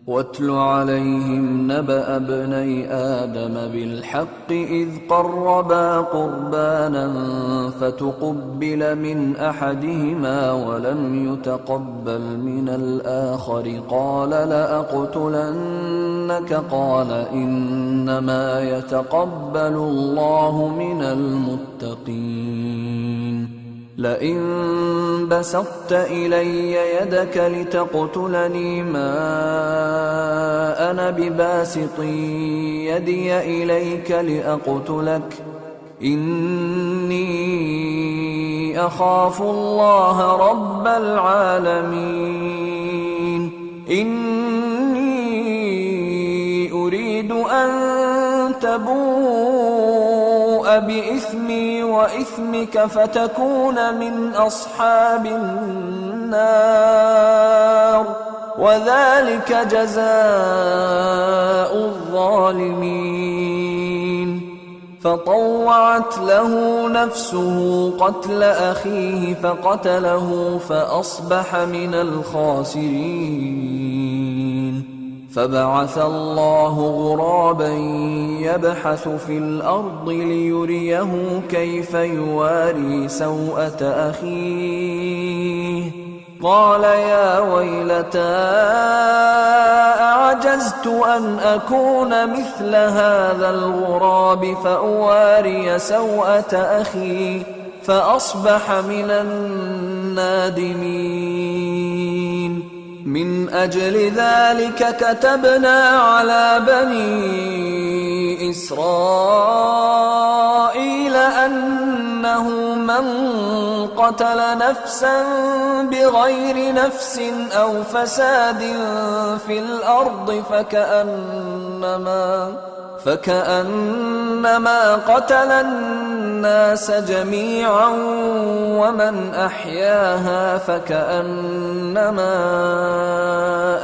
واتل عليهم نبأ ابني آدم بالحق إذ قربا قربانا فتقبل من أحدهما ولم يتقبل من الآخر قال لأقتلنك قال إنما يتقبل الله من المتقين لئن بسطت إلي يدك لتقتلني ما أنا بباسط يدي إليك لأقتلك إني أخاف الله رب العالمين إني أريد أن تبوء بإثمي وإثمك فتكون من أصحاب النار وذلك جزاء الظالمين فطوعت له نفسه قتل أخيه فقتله فأصبح من الخاسرين فبعث الله غرابا يبحث في الأرض ليريه كيف يواري سوءة أخيه قال يا ويلتى أعجزت أن أكون مثل هذا الغراب فأواري سوءة أخي فأصبح من النادمين من أجل ذلك كتبنا على بني إسرائيل أنه من قتل نفسا بغير نفس أو فساد في الأرض فكأنما قتل الناس جميعا ومن أحياها فكأنما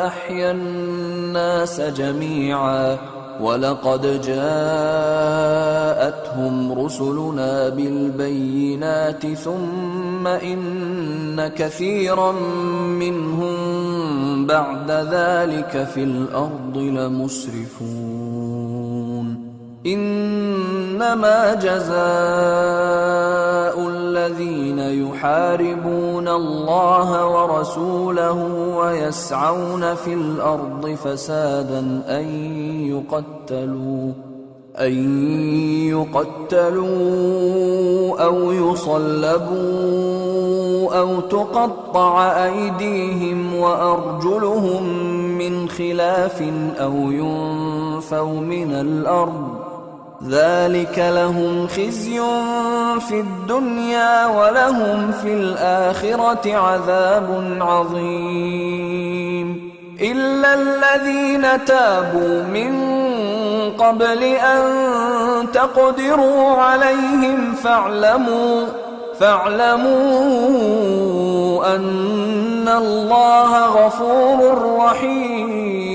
أحيا الناس جميعا ولقد جاءتهم رسلنا بالبينات ثم إن كثيرا منهم بعد ذلك في الأرض لمسرفون إنما جزاء الذين يحاربون الله ورسوله ويسعون في الأرض فسادا أن يقتلوا أو يصلبوا أو تقطع أيديهم وأرجلهم من خلاف أو ينفوا من الأرض ذلك لهم خزي في الدنيا ولهم في الآخرة عذاب عظيم إلا الذين تابوا من قبل أن تقدروا عليهم فاعلموا أن الله غفور رحيم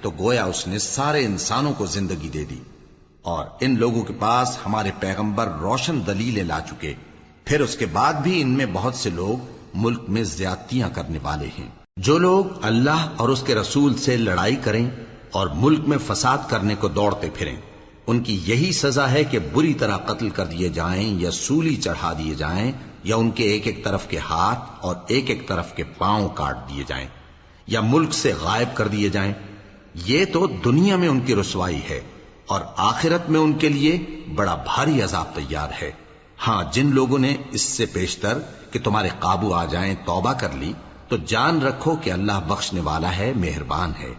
تو گویا اس نے سارے انسانوں کو زندگی دے دی، اور ان لوگوں کے پاس ہمارے پیغمبر روشن دلیلیں لا چکے، پھر اس کے بعد بھی ان میں بہت سے لوگ ملک میں زیادتیاں کرنے والے ہیں۔ جو لوگ اللہ اور اس کے رسول سے لڑائی کریں اور ملک میں فساد کرنے کو دوڑتے پھریں، ان کی یہی سزا ہے کہ بری طرح قتل کر دیے جائیں یا سولی چڑھا دیے جائیں، یا ان کے ایک ایک طرف کے ہاتھ اور ایک ایک طرف کے پاؤں کاٹ دیے جائیں، یا ملک سے غائب کر دیے جائیں۔ یہ تو دنیا میں ان کی رسوائی ہے، اور آخرت میں ان کے لیے بڑا بھاری عذاب تیار ہے۔ ہاں، جن لوگوں نے اس سے پیشتر کہ تمہارے قابو آ جائیں توبہ کر لی، تو جان رکھو کہ اللہ بخشنے والا ہے، مہربان ہے۔